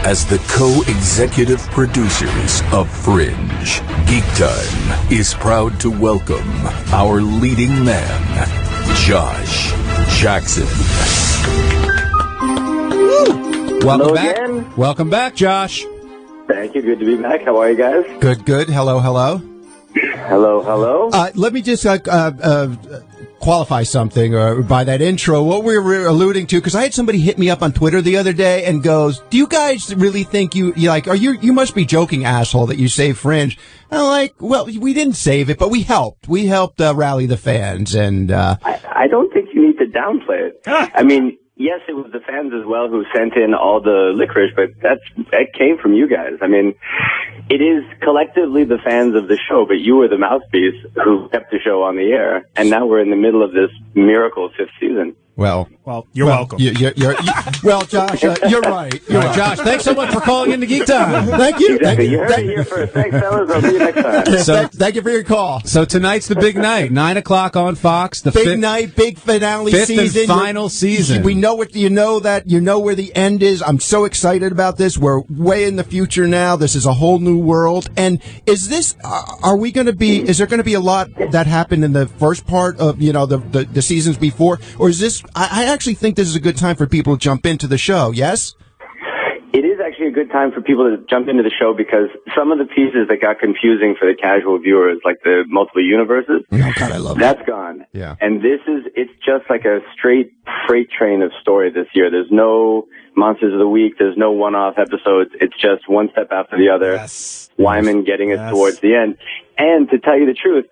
as the co-executive producers of Fringe. Geek Time is proud to welcome our leading man, Josh Jackson. Welcome back. Again. Welcome back, Josh. Thank you. Good to be back. How are you guys? Good. Hello. Hello. Let me just qualify something by that intro. What we were alluding to, because I had somebody hit me up on Twitter the other day and goes, "Do you guys really think you like? You must be joking, asshole, that you saved Fringe?" And I'm like, "Well, we didn't save it, but we helped. We helped rally the fans." And I don't think you need to downplay it. I mean, yes, it was the fans as well who sent in all the licorice, but that came from you guys. I mean, it is collectively the fans of the show, but you were the mouthpiece who kept the show on the air, and now we're in the middle of this miracle 5th season. Well, you're welcome. Well, Josh, you're right. Josh, thanks so much for calling into Geek Time. Thank you. Exactly. You heard it here first. Thanks, fellas. I'll see you next time. So, thank you for your call. So tonight's the big night, 9 o'clock on Fox. The big night, big finale fifth season. And final season. We know what you know where the end is. I'm so excited about this. We're way in the future now. This is a whole new world. And is this? Is there going to be a lot that happened in the first part of the seasons before, or is this? I actually think this is a good time for people to jump into the show. Yes? It is actually a good time for people to jump into the show because some of the pieces that got confusing for the casual viewers, like the multiple universes, God, I love that's gone. Yeah. And it's just like a straight freight train of story this year. There's no Monsters of the Week. There's no one-off episodes. It's just one step after the other. Yes. Wyman getting us towards the end. And to tell you the truth,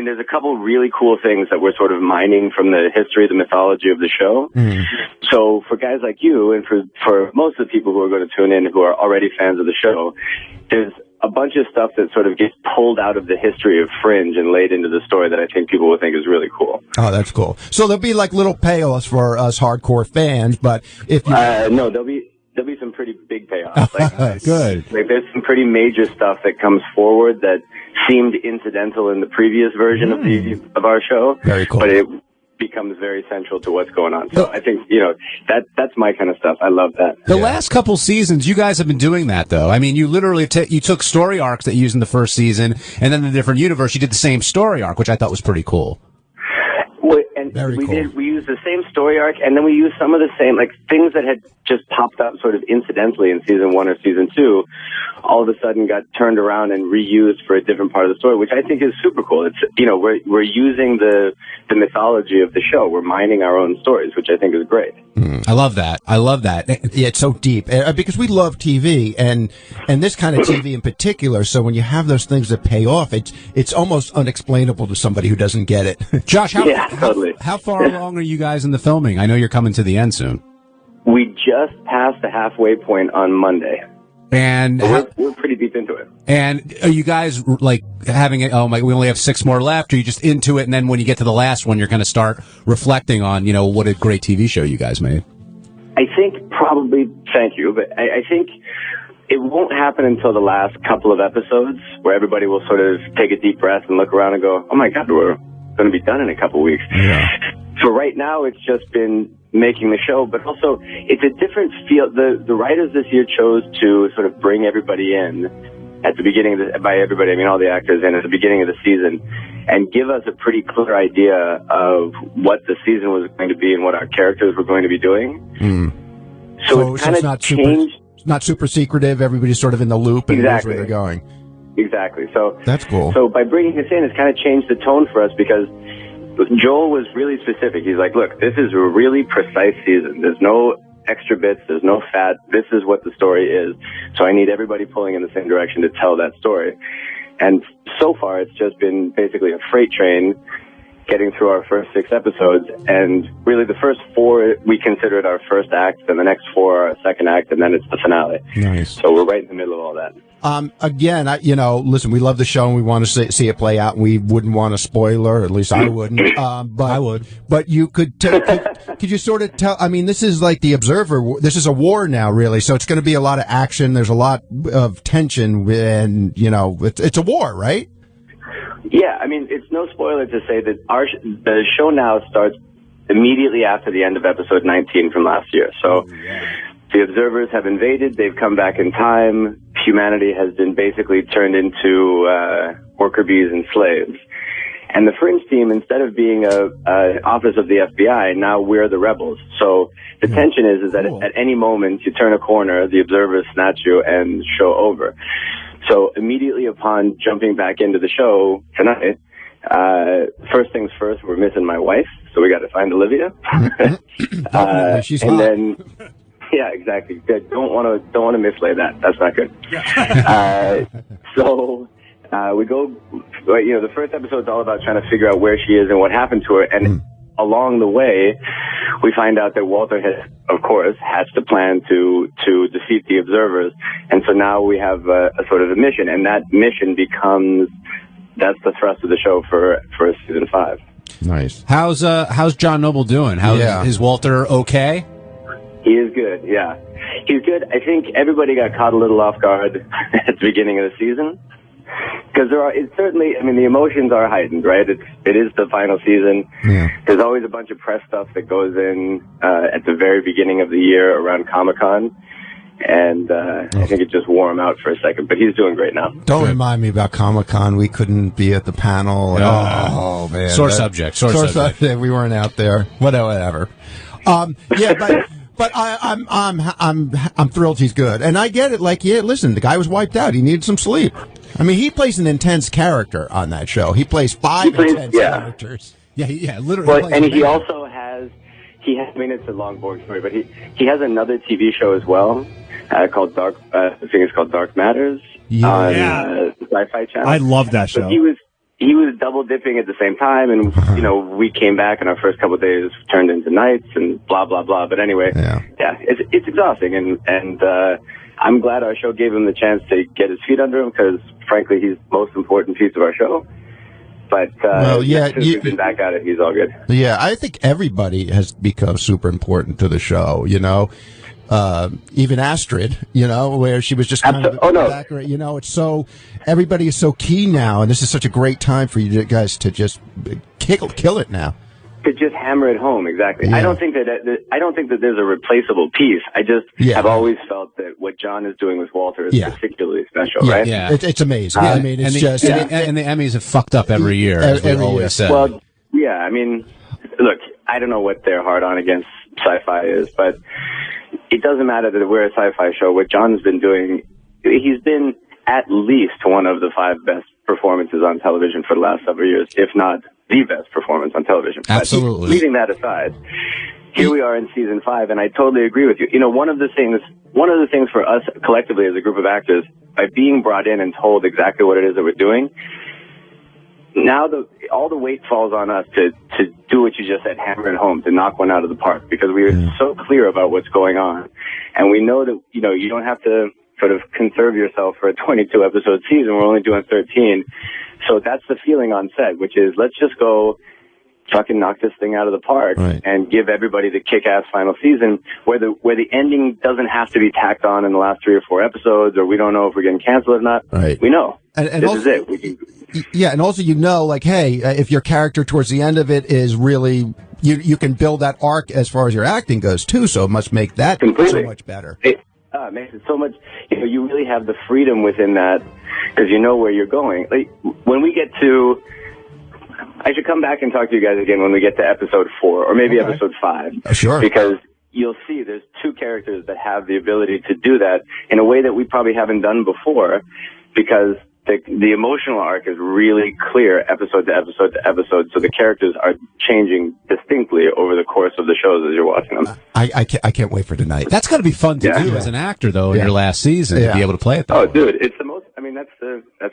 there's a couple really cool things that we're sort of mining from the history, the mythology of the show. Mm. So for guys like you and for most of the people who are going to tune in who are already fans of the show, there's a bunch of stuff that sort of gets pulled out of the history of Fringe and laid into the story that I think people will think is really cool. Oh, that's cool. So there'll be like little payoffs for us hardcore fans, but if you... No, there'll be some pretty big payoffs. Good. Like there's some pretty major stuff that comes forward that seemed incidental in the previous version of our show. Very cool. But it becomes very central to what's going on. So I think, that's my kind of stuff. I love that. The last couple seasons, you guys have been doing that, though. I mean, you literally you took story arcs that you used in the first season, and then in a different universe, you did the same story arc, which I thought was pretty cool. We used the same story arc, and then we used some of the same, like, things that had just popped up sort of incidentally in season 1 or season 2, all of a sudden got turned around and reused for a different part of the story, which I think is super cool. It's, we're using the mythology of the show. We're mining our own stories, which I think is great. I love that. Yeah, it's so deep because we love TV and this kind of TV in particular. So when you have those things that pay off, it's almost unexplainable to somebody who doesn't get it. Josh, totally. How far along are you guys in the filming? I know you're coming to the end soon. We just passed the halfway point on Monday. And we're pretty deep into it. And are you guys like having it? Oh my, we only have 6 more left. Or are you just into it? And then when you get to the last one, you're going to start reflecting on, what a great TV show you guys made. I think probably, thank you, but I think it won't happen until the last couple of episodes where everybody will sort of take a deep breath and look around and go, oh my God, we're going to be done in a couple of weeks. Yeah. So right now it's just been making the show, but also it's a different feel. The writers this year chose to sort of bring everybody in at the beginning of by everybody, I mean all the actors in at the beginning of the season and give us a pretty clear idea of what the season was going to be and what our characters were going to be doing. Mm. So it's kind of changed. It's not super secretive. Everybody's sort of in the loop and knows where they're going. Exactly. So that's cool. So by bringing this in, it's kind of changed the tone for us because Joel was really specific. He's like, look, this is a really precise season. There's no extra bits. There's no fat. This is what the story is. So I need everybody pulling in the same direction to tell that story. And so far, it's just been basically a freight train getting through our first 6 episodes. And really the first 4, we consider it our first act, and the next 4 are our second act, and then it's the finale. Nice. So we're right in the middle of all that. Again, listen, we love the show and we want to see it play out. And we wouldn't want a spoiler, at least I wouldn't. But I would. But you could you sort of tell? I mean, this is like The Observer. This is a war now, really. So it's going to be a lot of action. There's a lot of tension, and it's a war, right? Yeah, I mean, it's no spoiler to say that the show now starts immediately after the end of episode 19 from last year. So the observers have invaded. They've come back in time. Humanity has been basically turned into worker bees and slaves. And the Fringe team, instead of being a office of the FBI, now we're the rebels. So the tension is that at any moment you turn a corner, the observers snatch you and show over. So immediately upon jumping back into the show tonight, first things first, we're missing my wife, so we got to find Olivia. She's and hot. then, yeah, exactly. Don't want to mislay that. That's not good. So we go. The first episode is all about trying to figure out where she is and what happened to her, and along the way, we find out that Walter has, of course, hatched a plan to defeat the observers, and so now we have a sort of a mission, and that mission that's the thrust of the show for season 5. Nice. How's John Noble doing? Is Walter okay? He is good. Yeah, he's good. I think everybody got caught a little off guard at the beginning of the season. Because the emotions are heightened, right? It is the final season. Yeah. There's always a bunch of press stuff that goes in at the very beginning of the year around Comic-Con. And I think it just wore him out for a second, but he's doing great now. Don't remind me about Comic-Con. We couldn't be at the panel. Oh man. Sore subject. We weren't out there. Whatever. But I'm thrilled he's good, and I get it. Like, listen, the guy was wiped out. He needed some sleep. I mean, he plays an intense character on that show. He plays intense characters. Yeah, literally. But, and he also has. I mean, it's a long, boring story, but he has another TV show as well called Dark. I think it's called Dark Matters on the Sci-Fi Channel. I love that show. So he was double dipping at the same time, and we came back, and our first couple of days turned into nights, and blah blah blah. But anyway, it's exhausting, and I'm glad our show gave him the chance to get his feet under him, because frankly, he's the most important piece of our show. But since we've been back at it, he's all good. Yeah, I think everybody has become super important to the show. Even Astrid, where she was just kind of background. It's so everybody is so key now, and this is such a great time for you guys to just kill it now. To just hammer it home, exactly. Yeah. I don't think that there's a replaceable piece. I just have always felt that what John is doing with Walter is particularly special, right? Yeah, it's amazing. I mean, it's and the Emmys have fucked up every year, as we always said. Well, yeah, I mean, look, I don't know what their hard on against sci-fi is, but it doesn't matter that we're a sci-fi show. What John's been doing, he's been at least one of the 5 best performances on television for the last several years, if not the best performance on television. Absolutely. But leaving that aside, here we are in season 5, and I totally agree with you. One of the things for us collectively as a group of actors, by being brought in and told exactly what it is that we're doing, now all the weight falls on us to do what you just said, hammer it home, to knock one out of the park, because we are so clear about what's going on, and we know that you don't have to sort of conserve yourself for a 22 episode season. We're only doing 13. So that's the feeling on set, which is, let's just go fucking knock this thing out of the park and give everybody the kick-ass final season where the ending doesn't have to be tacked on in the last 3 or 4 episodes, or we don't know if we're getting canceled or not. Right. We know. And this also, is it. And also, like, hey, if your character towards the end of it is really, you can build that arc as far as your acting goes, too, so it must make that so much better. It makes it so much, you really have the freedom within that, because you know where you're going. Like, when we get to, I should come back and talk to you guys again when we get to episode 4, or maybe episode 5. Sure. Because you'll see there's 2 characters that have the ability to do that in a way that we probably haven't done before, because the emotional arc is really clear episode to episode to episode, so the characters are changing distinctly over the course of the shows as you're watching them. I can't wait for tonight. That's got to be fun to do as an actor, though, in your last season, to be able to play it that way. Dude, it's the most, I mean, that's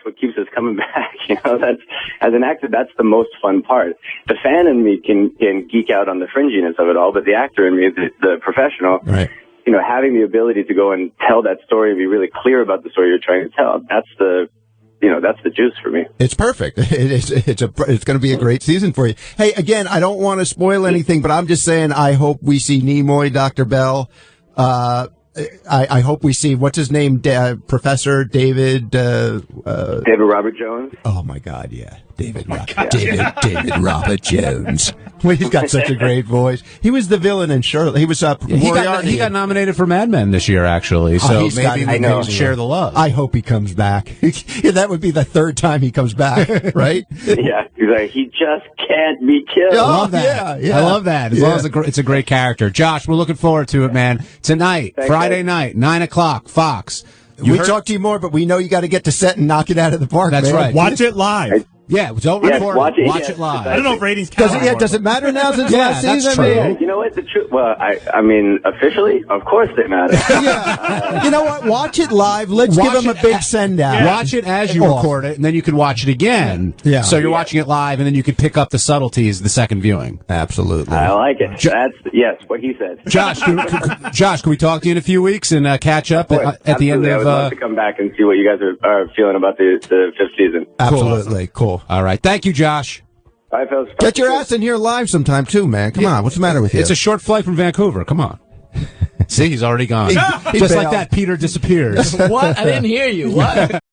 what keeps us coming back, that's, as an actor, that's the most fun part. The fan in me can geek out on the fringiness of it all, but the actor in me, the professional, having the ability to go and tell that story and be really clear about the story you're trying to tell, that's the juice for me. It's perfect. It's going to be a great season for you. Hey, again, I don't want to spoil anything, but I'm just saying I hope we see Nimoy, Dr. Bell. I hope we see, what's his name, Professor David David Robert Jones. Oh my God, yeah. David Robert Jones. Well, he's got such a great voice. He was the villain in Shirley. He was he got nominated for Mad Men this year, actually. So he's maybe we can share the love. I hope he comes back. Yeah, that would be the third time he comes back, right? Yeah, he's like, he just can't be killed. Oh, I love that. Yeah. I love that. As long as it's a great character. Josh, we're looking forward to it, man. Tonight, Thanks, Friday night, 9 o'clock, Fox. We talk to you more, but we know you got to get to set and knock it out of the park. That's man. right. Watch it live. Yeah, don't Yes, record watch it. it, Watch yes. it live. I don't know if ratings count. Does it matter now since Yeah, last that's season? true. Yeah, you know what? The truth. Well, I mean, officially, of course they matter. Yeah. You know what? Watch it live. Let's Watch give him it a big send out. Watch it as you record it, and then you can watch it again. Yeah. So you're watching it live, and then you can pick up the subtleties the second viewing. Absolutely. I like it. That's what he said. Josh, can we talk to you in a few weeks and catch up at the end Absolutely. I of? would love to come back and see what you guys are feeling about the fifth season. Absolutely. Cool. All right, thank you, Josh. Bye, fellas. Get your ass in here live sometime, too, man. Come on. What's the matter with you? It's a short flight from Vancouver. Come on. See, he's already gone. He Just like bailed. that, Peter disappears. What? I didn't hear you. What?